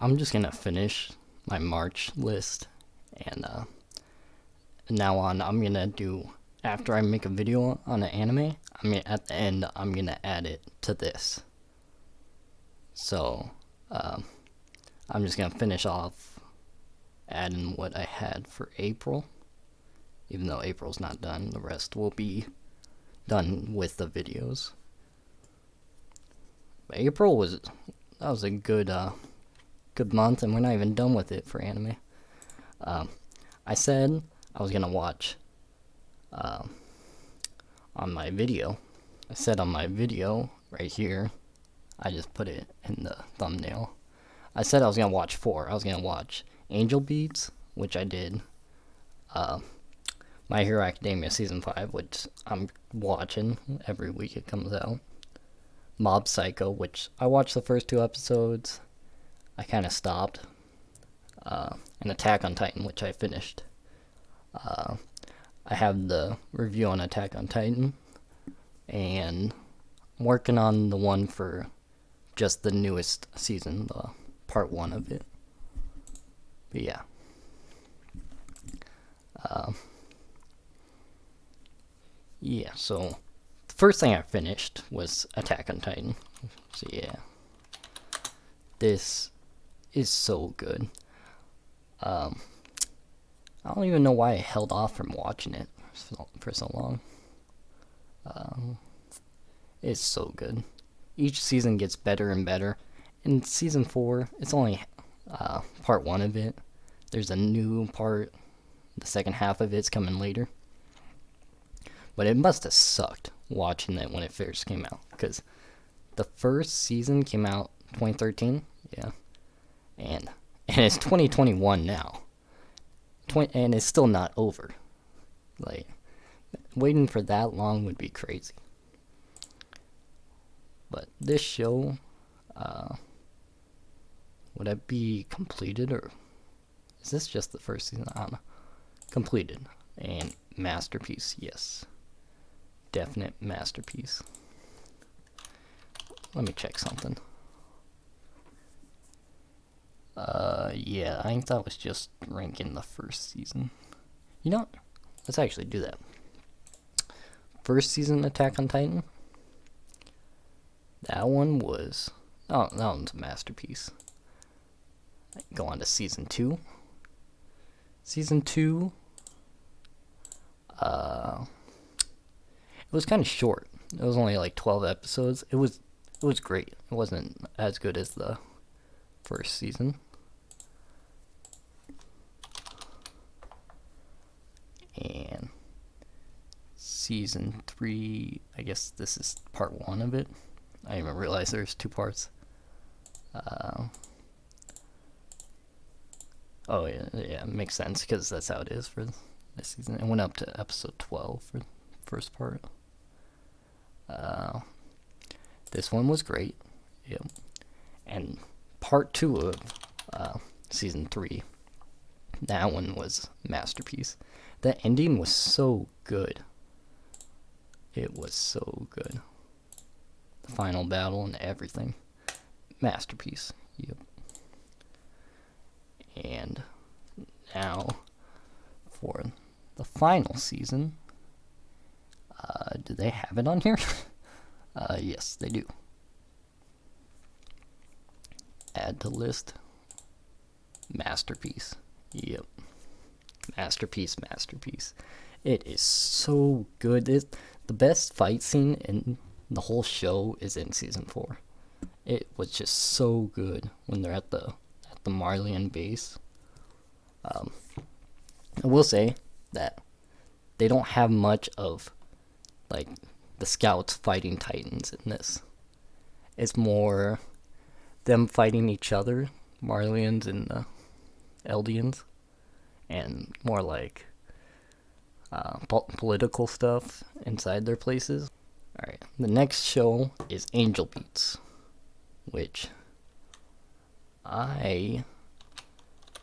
I'm just gonna finish my March list, and now on I'm gonna do, after I make a video on an anime, at the end I'm gonna add it to this. So I'm just gonna finish off adding what I had for April. Even though April's not done, the rest will be done with the videos. But April was a good month, and we're not even done with it for anime. I said I was gonna watch on my video. I said on my video right here. I just put it in the thumbnail. I said I was gonna watch 4. I was gonna watch Angel Beats, which I did. My Hero Academia Season 5, which I'm watching every week it comes out. Mob Psycho, which I watched the first 2 episodes. I kind of stopped. And Attack on Titan, which I finished. I have the review on Attack on Titan. And I'm working on the one for just the newest season, the part 1 of it. But yeah. Yeah, so the first thing I finished was Attack on Titan. So yeah. This is so good. I don't even know why I held off from watching it for so long. It's so good. Each season gets better and better. In season 4, it's only part 1 of it. There's a new part. The second half of it's coming later. But it must have sucked watching it when it first came out, because the first season came out 2013, yeah, and it's 2021 now, and it's still not over. Like, waiting for that long would be crazy. But this show, would it be completed, or is this just the first season? I don't know. Completed and masterpiece, yes. Definite masterpiece. Let me check something. Yeah, I think that was just ranking the first season. You know what? Let's actually do that. First season Attack on Titan. That one was... Oh, that one's a masterpiece. Go on to season 2. Season 2... It was kind of short. It was only like 12 episodes. It was great. It wasn't as good as the first season. And season 3, I guess this is part 1 of it. I didn't even realize there's 2 parts. Oh yeah, it makes sense because that's how it is for this season. It went up to episode 12 for the first part. This one was great. Yep. And part 2 of season 3, that one was masterpiece. The ending was so good. It was so good. The final battle and everything. Masterpiece. Yep. And now for the final season. Do they have it on here? Yes, they do. Add to list. Masterpiece. Yep. Masterpiece. It is so good. The best fight scene in the whole show is in season 4. It was just so good when they're at the Marleyan base. I will say that they don't have much of like the scouts fighting titans in this. It's more them fighting each other, Marleyans and Eldians, and more like political stuff inside their places. Alright, the next show is Angel Beats, which I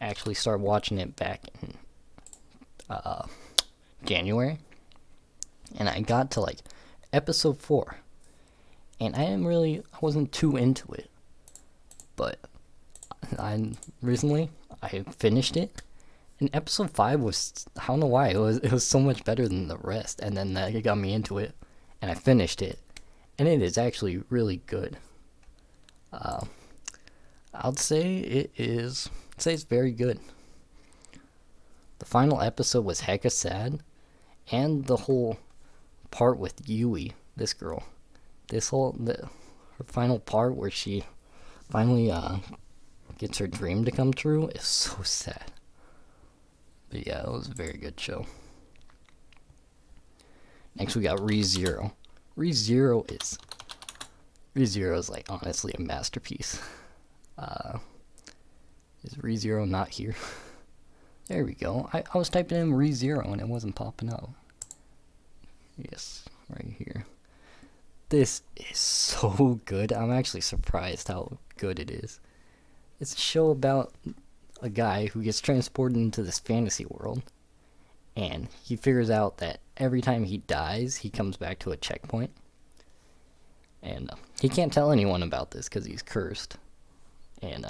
actually started watching it back in January, and I got to like episode 4, and I wasn't too into it, but recently I finished it, and episode 5 was, I don't know why, it was so much better than the rest, and then that got me into it, and I finished it, and it is actually really good. I'd say it's very good. The final episode was hecka sad, and the whole part with Yui, this girl, her final part where she finally gets her dream to come true is so sad. But yeah, it was a very good show. Next we got ReZero. ReZero is like honestly a masterpiece. Is ReZero not here? There we go. I was typing in ReZero and it wasn't popping up. Yes, right here. This is so good. I'm actually surprised how good it is. It's a show about a guy who gets transported into this fantasy world, and he figures out that every time he dies, he comes back to a checkpoint. And he can't tell anyone about this because he's cursed. And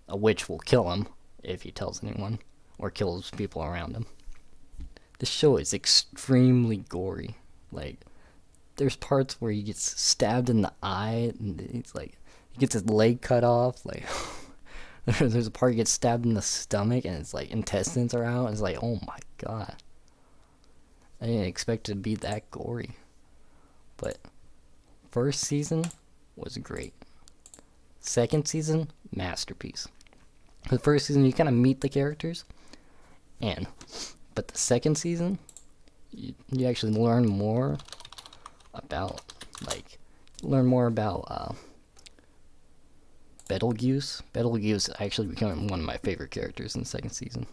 a witch will kill him if he tells anyone or kills people around him. This show is extremely gory. Like, there's parts where he gets stabbed in the eye, and he's like, he gets his leg cut off. Like, there's a part he gets stabbed in the stomach, and it's like intestines are out. And it's like, oh my god, I didn't expect it to be that gory. But first season was great. Second season, masterpiece. The first season, you kind of meet the characters, but the second season, you actually learn more about, Betelgeuse. Betelgeuse actually became one of my favorite characters in the second season.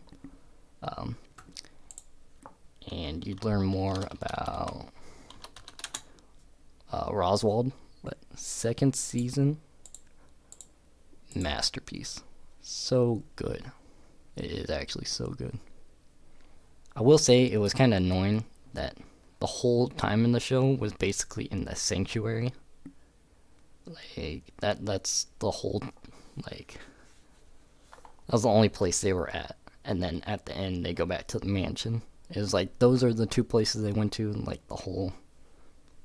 And you'd learn more about Roswald. But second season, masterpiece. So good. It is actually so good. I will say it was kind of annoying that the whole time in the show was basically in the sanctuary. Like, that's the whole, like, that was the only place they were at. And then at the end, they go back to the mansion. It was like, those are the two places they went to, like, the whole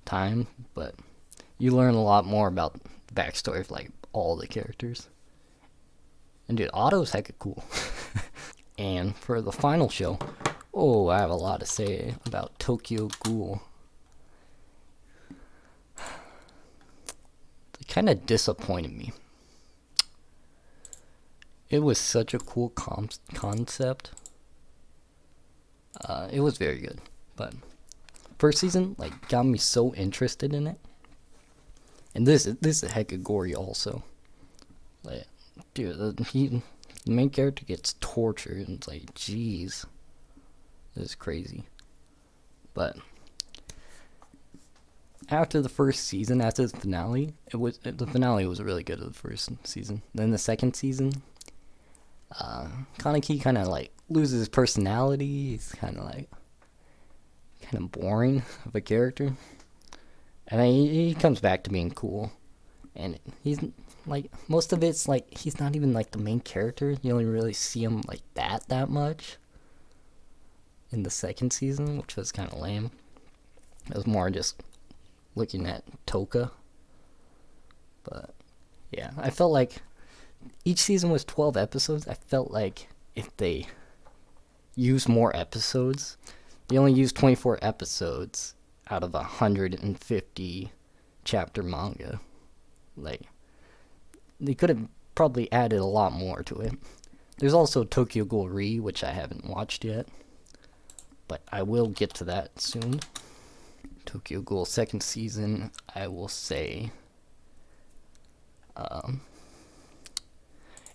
time. But you learn a lot more about the backstory of, like, all the characters. And dude, Otto's hecka cool. And for the final show, I have a lot to say about Tokyo Ghoul. It kind of disappointed me. It was such a cool concept. It was very good, but first season like got me so interested in it. And this is hecka gory also. Like, dude, the main character gets tortured, and it's like, jeez, this is crazy. But after the first season, after the finale, the finale was really good of the first season. Then the second season, Kaneki kind of like loses his personality. He's kind of boring of a character, and then he comes back to being cool. And he's like, most of it's like he's not even like the main character. You don't really see him like that much in the second season, which was kind of lame. It was more just looking at Toka. But yeah, I felt like each season was 12 episodes. I felt like if they used more episodes, they only used 24 episodes out of 150 chapter manga. Like, they could have probably added a lot more to it. There's also Tokyo Ghoul Re, which I haven't watched yet, but I will get to that soon. Tokyo Ghoul second season, I will say,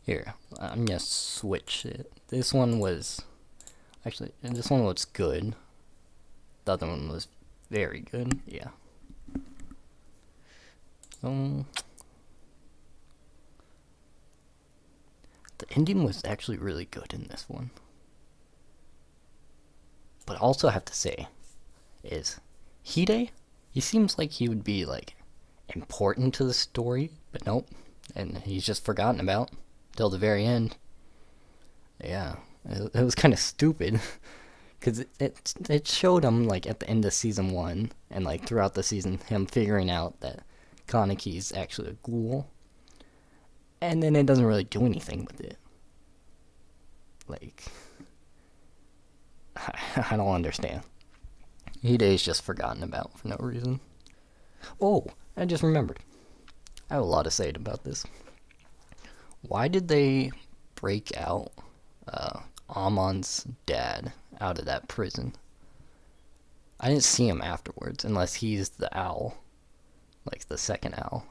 here, I'm gonna switch it. This one was good. The other one was very good, yeah. The ending was actually really good in this one. But I also have to say, is Hide, he seems like he would be, like, important to the story, but nope. And he's just forgotten about. till the very end. Yeah, it was kind of stupid because it showed him like at the end of season 1 and like throughout the season him figuring out that Kaneki's actually a ghoul, and then it doesn't really do anything with it. Like, I don't understand. Hide's just forgotten about for no reason. Oh, I just remembered. I have a lot to say about this. Why did they break out Amon's dad out of that prison? I didn't see him afterwards, unless he's the owl, like the second owl.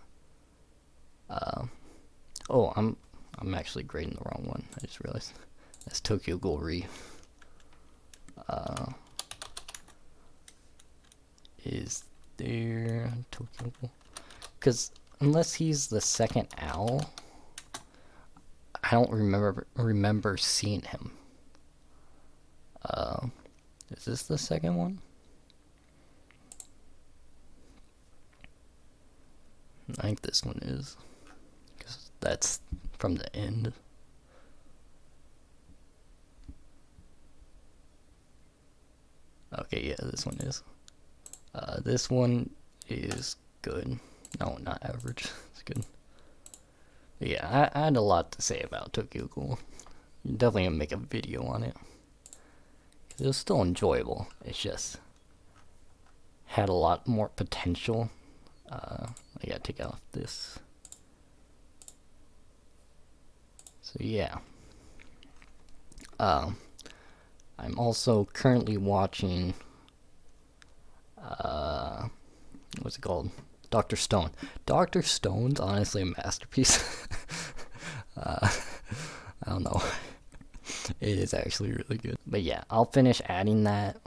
Oh, I'm actually grading the wrong one. I just realized that's Tokyo Ghoul Re. Is there Tokyo Ghoul? Because unless he's the second owl, I don't remember seeing him. Is this the second one? I think this one is, because that's from the end. Okay, yeah, this one is. This one is good. No, not average. It's good. But yeah, I had a lot to say about Tokyo Ghoul. You're definitely gonna make a video on it. It was still enjoyable. It's just had a lot more potential. I gotta take off this. So yeah. I'm also currently watching what's it called? Dr. Stone. Dr. Stone's honestly a masterpiece. I don't know. It is actually really good. But yeah, I'll finish adding that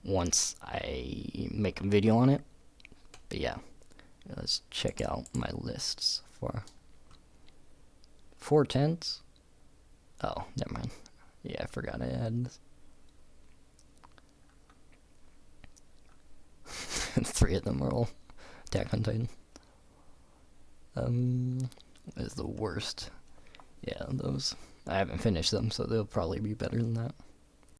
once I make a video on it. But yeah, let's check out my lists for 410s. Oh, never mind. Yeah, I forgot I had this. 3 of them are all Attack on Titan. Is the worst. Yeah, those. I haven't finished them, so they'll probably be better than that.